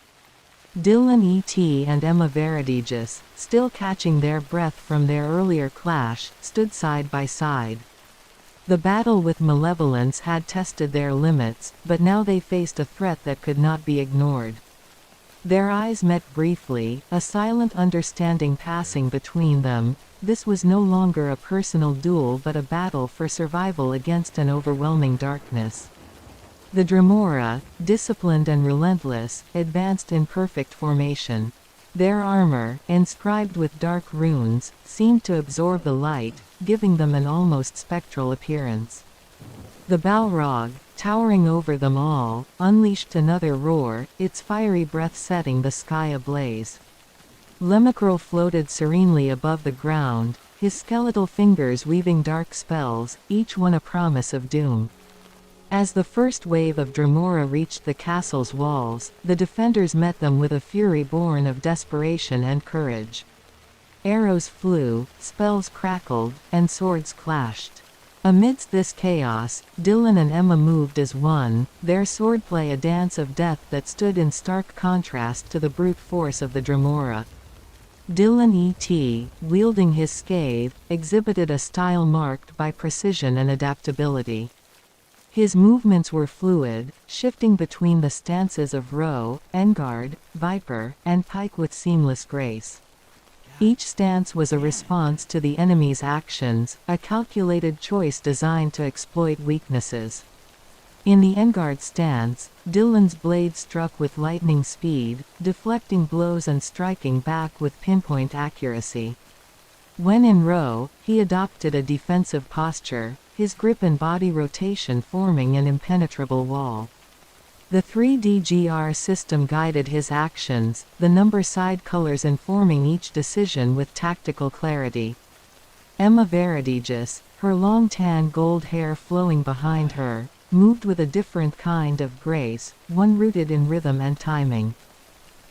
Dillon and Emma Veridaegis, still catching their breath from their earlier clash, stood side by side. The battle with malevolence had tested their limits, but now they faced a threat that could not be ignored. Their eyes met briefly, a silent understanding passing between them. This was no longer a personal duel but a battle for survival against an overwhelming darkness. The Dremora, disciplined and relentless, advanced in perfect formation. Their armor, inscribed with dark runes, seemed to absorb the light, giving them an almost spectral appearance. The Balrog, towering over them all, unleashed another roar, its fiery breath setting the sky ablaze. Lemicral floated serenely above the ground, his skeletal fingers weaving dark spells, each one a promise of doom. As the first wave of Dremora reached the castle's walls, the defenders met them with a fury born of desperation and courage. Arrows flew, spells crackled, and swords clashed. Amidst this chaos, Dillon and Emma moved as one, their swordplay a dance of death that stood in stark contrast to the brute force of the Dremora. Dillon wielding his scathe, exhibited a style marked by precision and adaptability. His movements were fluid, shifting between the stances of row, endguard, viper, and pike with seamless grace. Each stance was a response to the enemy's actions, a calculated choice designed to exploit weaknesses. In the endguard stance, Dillon's blade struck with lightning speed, deflecting blows and striking back with pinpoint accuracy. When in row, he adopted a defensive posture, his grip and body rotation forming an impenetrable wall. The 3DGR system guided his actions, the number side colors informing each decision with tactical clarity. Emma Veridaegis, her long tan gold hair flowing behind her, moved with a different kind of grace, one rooted in rhythm and timing.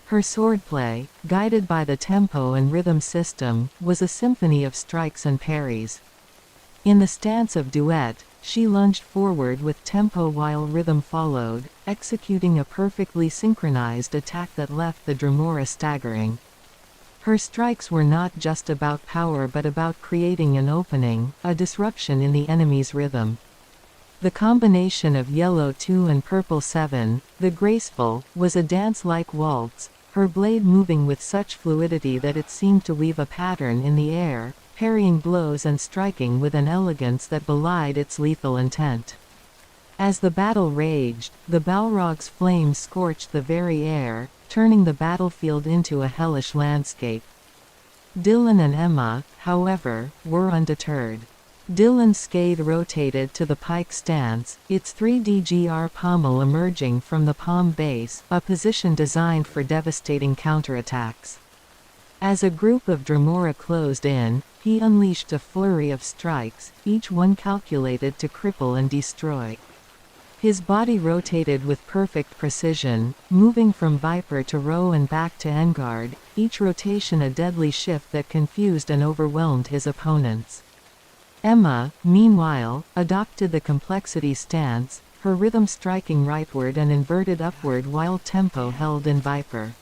Her swordplay, guided by the tempo and rhythm system, was a symphony of strikes and parries. In the stance of duet, she lunged forward with tempo while rhythm followed, executing a perfectly synchronized attack that left the Dremora staggering. Her strikes were not just about power but about creating an opening, a disruption in the enemy's rhythm. The combination of yellow 2 and purple 7, the graceful, was a dance-like waltz, her blade moving with such fluidity that it seemed to weave a pattern in the air, parrying blows and striking with an elegance that belied its lethal intent. As the battle raged, the Balrog's flames scorched the very air, turning the battlefield into a hellish landscape. Dillon and Emma, however, were undeterred. Dillon's scathe rotated to the pike stance, its 3D pommel emerging from the palm base, a position designed for devastating counterattacks. As a group of Dremora closed in, he unleashed a flurry of strikes, each one calculated to cripple and destroy. His body rotated with perfect precision, moving from Viper to Roe and back to Engard, each rotation a deadly shift that confused and overwhelmed his opponents. Emma, meanwhile, adopted the complexity stance, her rhythm striking rightward and inverted upward while tempo held in Viper.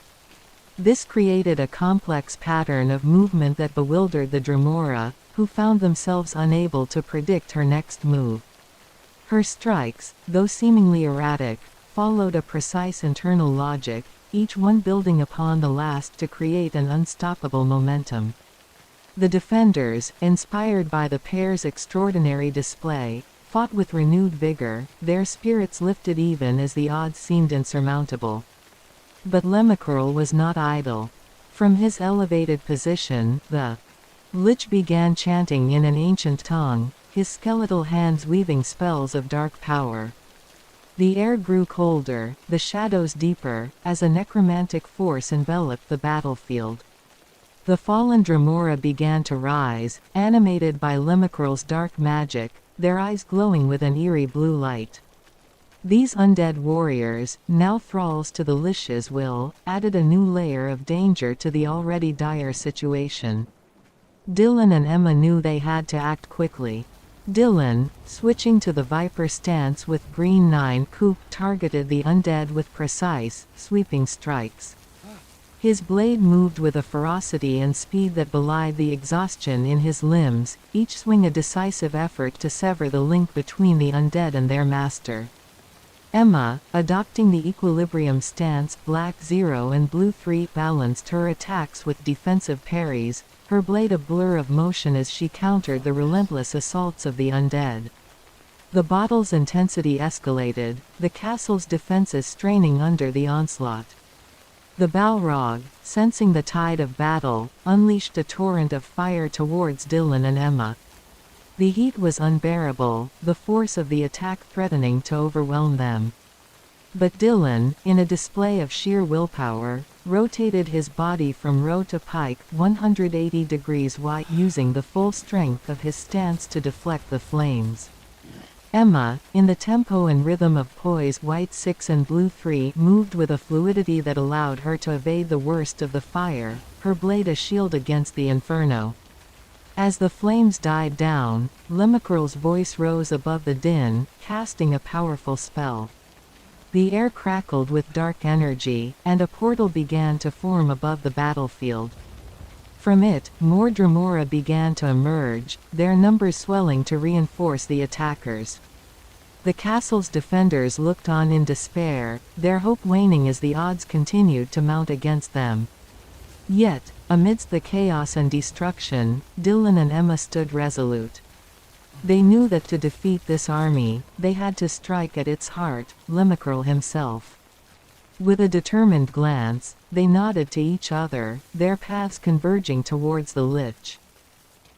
This created a complex pattern of movement that bewildered the Dremora, who found themselves unable to predict her next move. Her strikes, though seemingly erratic, followed a precise internal logic, each one building upon the last to create an unstoppable momentum. The defenders, inspired by the pair's extraordinary display, fought with renewed vigor, their spirits lifted even as the odds seemed insurmountable. But Lemicurl was not idle. From his elevated position, the Lich began chanting in an ancient tongue, his skeletal hands weaving spells of dark power. The air grew colder, the shadows deeper, as a necromantic force enveloped the battlefield. The fallen Dremora began to rise, animated by Lemicurl's dark magic, their eyes glowing with an eerie blue light. These undead warriors, now thralls to the Lich's will, added a new layer of danger to the already dire situation. Dillon and Emma knew they had to act quickly. Dillon, switching to the Viper stance with green 9 coup, targeted the undead with precise, sweeping strikes. His blade moved with a ferocity and speed that belied the exhaustion in his limbs, each swing a decisive effort to sever the link between the undead and their master. Emma, adopting the equilibrium stance black 0 and blue 3, balanced her attacks with defensive parries, her blade a blur of motion as she countered the relentless assaults of the undead. The battle's intensity escalated, the castle's defenses straining under the onslaught. The Balrog, sensing the tide of battle, unleashed a torrent of fire towards Dillon and Emma. The heat was unbearable, the force of the attack threatening to overwhelm them. But Dillon, in a display of sheer willpower, rotated his body from row to pike 180 degrees wide, using the full strength of his stance to deflect the flames. Emma, in the tempo and rhythm of poise white 6 and blue 3, moved with a fluidity that allowed her to evade the worst of the fire, her blade a shield against the inferno. As the flames died down, Lemicurl's voice rose above the din, casting a powerful spell. The air crackled with dark energy, and a portal began to form above the battlefield. From it, more Dremora began to emerge, their numbers swelling to reinforce the attackers. The castle's defenders looked on in despair, their hope waning as the odds continued to mount against them. Yet, amidst the chaos and destruction, Dillon and Emma stood resolute. They knew that to defeat this army, they had to strike at its heart, Lemicurl himself. With a determined glance, they nodded to each other, their paths converging towards the Lich.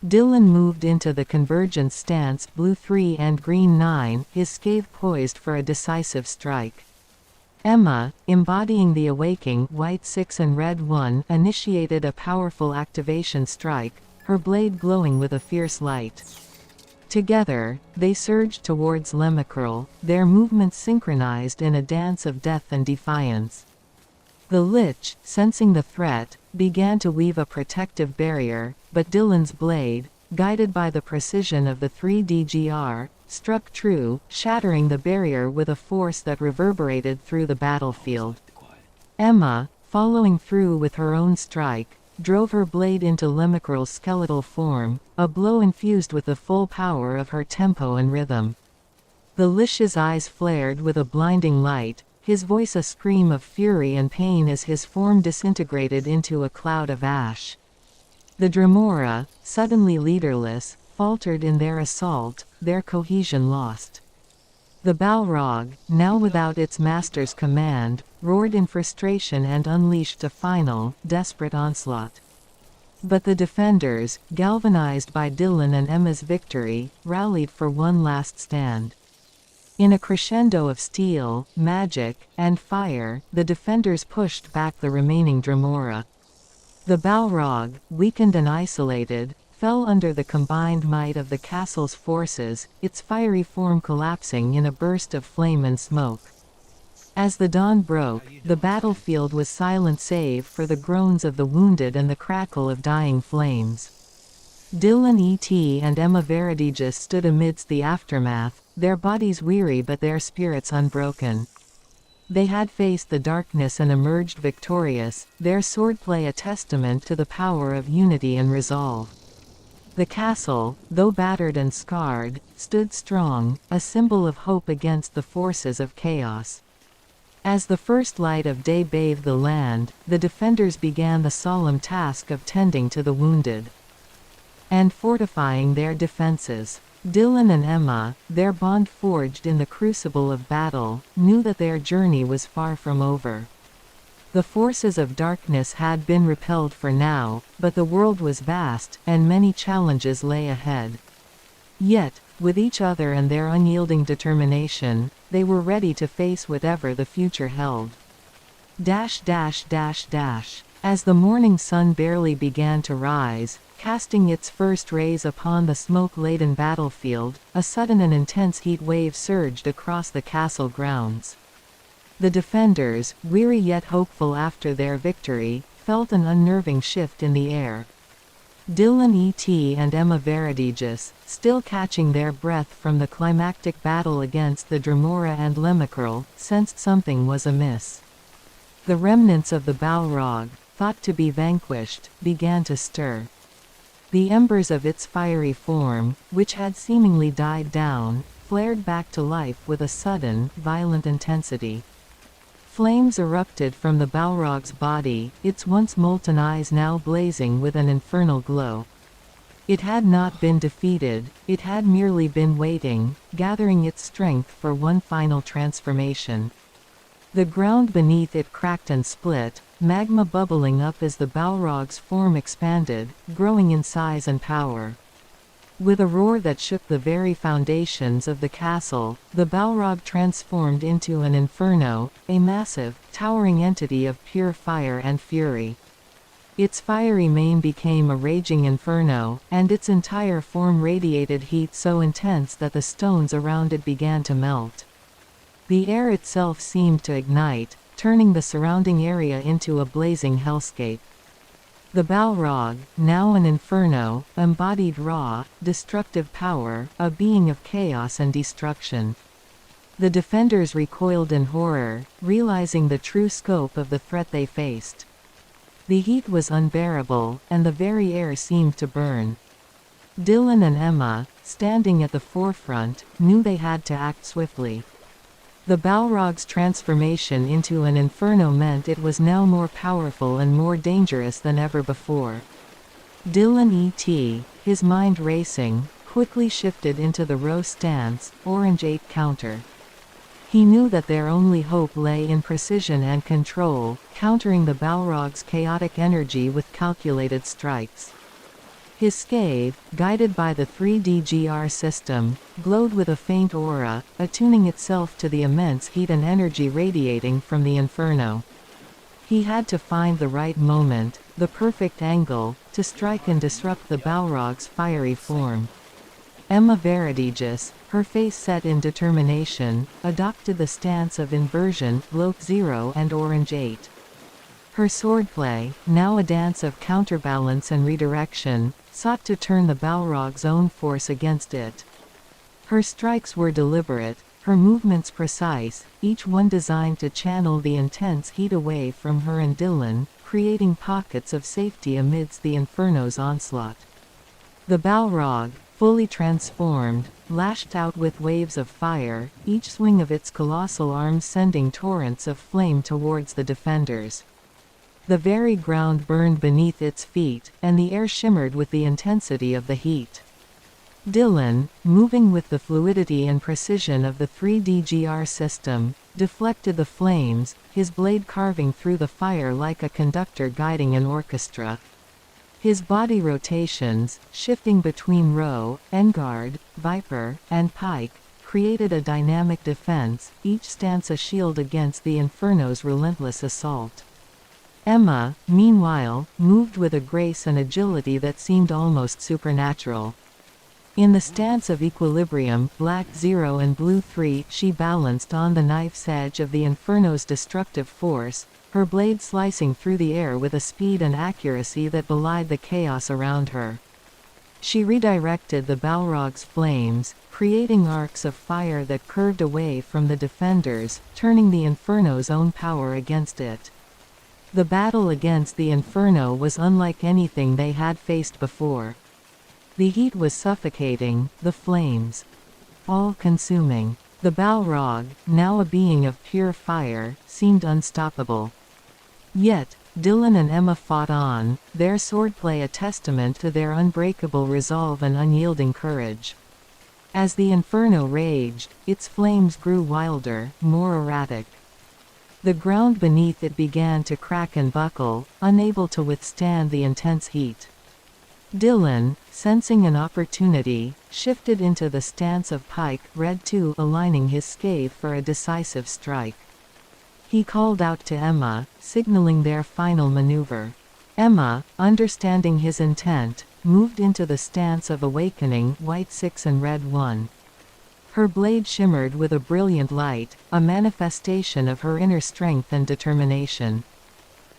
Dillon moved into the convergence stance blue 3 and green 9, his scathe poised for a decisive strike. Emma, embodying the awaking white 6 and red 1, initiated a powerful activation strike, her blade glowing with a fierce light. Together, they surged towards Lemicurl, their movements synchronized in a dance of death and defiance. The Lich, sensing the threat, began to weave a protective barrier, but Dillon's blade, guided by the precision of the 3DGR, struck true, shattering the barrier with a force that reverberated through the battlefield. Emma, following through with her own strike, drove her blade into Lemicral's skeletal form, a blow infused with the full power of her tempo and rhythm. The Lish's eyes flared with a blinding light, his voice a scream of fury and pain as his form disintegrated into a cloud of ash. The Dremora, suddenly leaderless, faltered in their assault, their cohesion lost. The Balrog, now without its master's command, roared in frustration and unleashed a final, desperate onslaught. But the defenders, galvanized by Dillon and Emma's victory, rallied for one last stand. In a crescendo of steel, magic, and fire, the defenders pushed back the remaining Dremora. The Balrog, weakened and isolated, fell under the combined might of the castle's forces, its fiery form collapsing in a burst of flame and smoke. As the dawn broke, the battlefield was silent save for the groans of the wounded and the crackle of dying flames. Dillon and Emma Veridaegis stood amidst the aftermath, their bodies weary but their spirits unbroken. They had faced the darkness and emerged victorious, their swordplay a testament to the power of unity and resolve. The castle, though battered and scarred, stood strong, a symbol of hope against the forces of chaos. As the first light of day bathed the land, the defenders began the solemn task of tending to the wounded and fortifying their defenses. Dillon and Emma, their bond forged in the crucible of battle, knew that their journey was far from over. The forces of darkness had been repelled for now, but the world was vast, and many challenges lay ahead. Yet, with each other and their unyielding determination, they were ready to face whatever the future held. As the morning sun barely began to rise, casting its first rays upon the smoke-laden battlefield, a sudden and intense heat wave surged across the castle grounds. The defenders, weary yet hopeful after their victory, felt an unnerving shift in the air. Dillon and Emma Veridaegis, still catching their breath from the climactic battle against the Dremora and Lemicral, sensed something was amiss. The remnants of the Balrog, thought to be vanquished, began to stir. The embers of its fiery form, which had seemingly died down, flared back to life with a sudden, violent intensity. Flames erupted from the Balrog's body, its once molten eyes now blazing with an infernal glow. It had not been defeated, it had merely been waiting, gathering its strength for one final transformation. The ground beneath it cracked and split, magma bubbling up as the Balrog's form expanded, growing in size and power. With a roar that shook the very foundations of the castle, the Balrog transformed into an inferno, a massive, towering entity of pure fire and fury. Its fiery mane became a raging inferno, and its entire form radiated heat so intense that the stones around it began to melt. The air itself seemed to ignite, turning the surrounding area into a blazing hellscape. The Balrog, now an inferno, embodied raw, destructive power, a being of chaos and destruction. The defenders recoiled in horror, realizing the true scope of the threat they faced. The heat was unbearable, and the very air seemed to burn. Dillon and Emma, standing at the forefront, knew they had to act swiftly. The Balrog's transformation into an inferno meant it was now more powerful and more dangerous than ever before. Dillon his mind racing, quickly shifted into the row stance, orange 8 counter. He knew that their only hope lay in precision and control, countering the Balrog's chaotic energy with calculated strikes. His scathe, guided by the 3DGR system, glowed with a faint aura, attuning itself to the immense heat and energy radiating from the inferno. He had to find the right moment, the perfect angle, to strike and disrupt the Balrog's fiery form. Emma Veridaegis, her face set in determination, adopted the stance of inversion, Bloke 0 and Orange 8. Her swordplay, now a dance of counterbalance and redirection, sought to turn the Balrog's own force against it. Her strikes were deliberate, her movements precise, each one designed to channel the intense heat away from her and Dillon, creating pockets of safety amidst the Inferno's onslaught. The Balrog, fully transformed, lashed out with waves of fire, each swing of its colossal arms sending torrents of flame towards the defenders. The very ground burned beneath its feet, and the air shimmered with the intensity of the heat. Dillon, moving with the fluidity and precision of the 3D system, deflected the flames, his blade carving through the fire like a conductor guiding an orchestra. His body rotations, shifting between row, endguard, viper, and pike, created a dynamic defense, each stance a shield against the Inferno's relentless assault. Emma, meanwhile, moved with a grace and agility that seemed almost supernatural. In the stance of equilibrium, black 0 and blue 3, she balanced on the knife's edge of the Inferno's destructive force, her blade slicing through the air with a speed and accuracy that belied the chaos around her. She redirected the Balrog's flames, creating arcs of fire that curved away from the defenders, turning the Inferno's own power against it. The battle against the Inferno was unlike anything they had faced before. The heat was suffocating, the flames all-consuming. The Balrog, now a being of pure fire, seemed unstoppable. Yet, Dillon and Emma fought on, their swordplay a testament to their unbreakable resolve and unyielding courage. As the Inferno raged, its flames grew wilder, more erratic. The ground beneath it began to crack and buckle, unable to withstand the intense heat. Dillon, sensing an opportunity, shifted into the stance of pike, red 2, aligning his scathe for a decisive strike. He called out to Emma, signaling their final maneuver. Emma, understanding his intent, moved into the stance of awakening, white 6 and red 1. Her blade shimmered with a brilliant light, a manifestation of her inner strength and determination.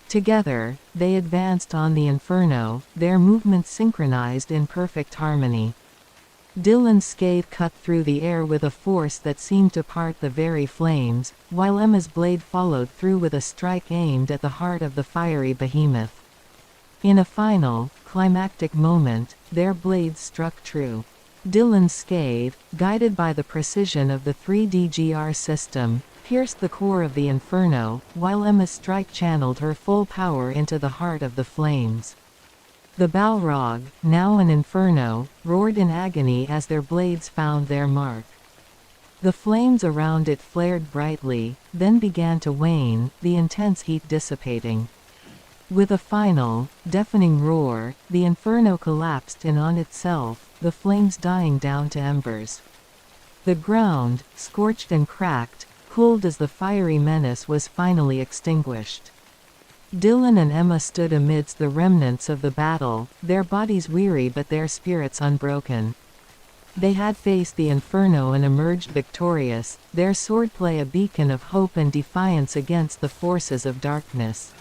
Together, they advanced on the Inferno, their movements synchronized in perfect harmony. Dillon's scathe cut through the air with a force that seemed to part the very flames, while Emma's blade followed through with a strike aimed at the heart of the fiery behemoth. In a final, climactic moment, their blades struck true. Dillon's scathe, guided by the precision of the 3D system, pierced the core of the Inferno, while Emma's strike channeled her full power into the heart of the flames. The Balrog, now an Inferno, roared in agony as their blades found their mark. The flames around it flared brightly, then began to wane, the intense heat dissipating. With a final, deafening roar, the Inferno collapsed in on itself, the flames dying down to embers. The ground, scorched and cracked, cooled as the fiery menace was finally extinguished. Dillon and Emma stood amidst the remnants of the battle, their bodies weary but their spirits unbroken. They had faced the Inferno and emerged victorious, their swordplay a beacon of hope and defiance against the forces of darkness.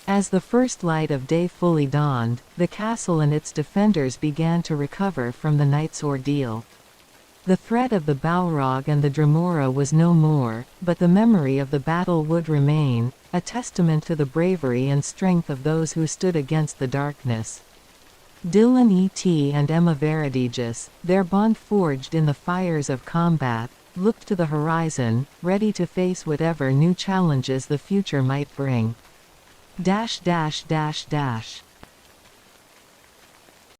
As the first light of day fully dawned, the castle and its defenders began to recover from the night's ordeal. The threat of the Balrog and the Dremora was no more, but the memory of the battle would remain, a testament to the bravery and strength of those who stood against the darkness. Dillon and Emma Veridaegis, their bond forged in the fires of combat, looked to the horizon, ready to face whatever new challenges the future might bring.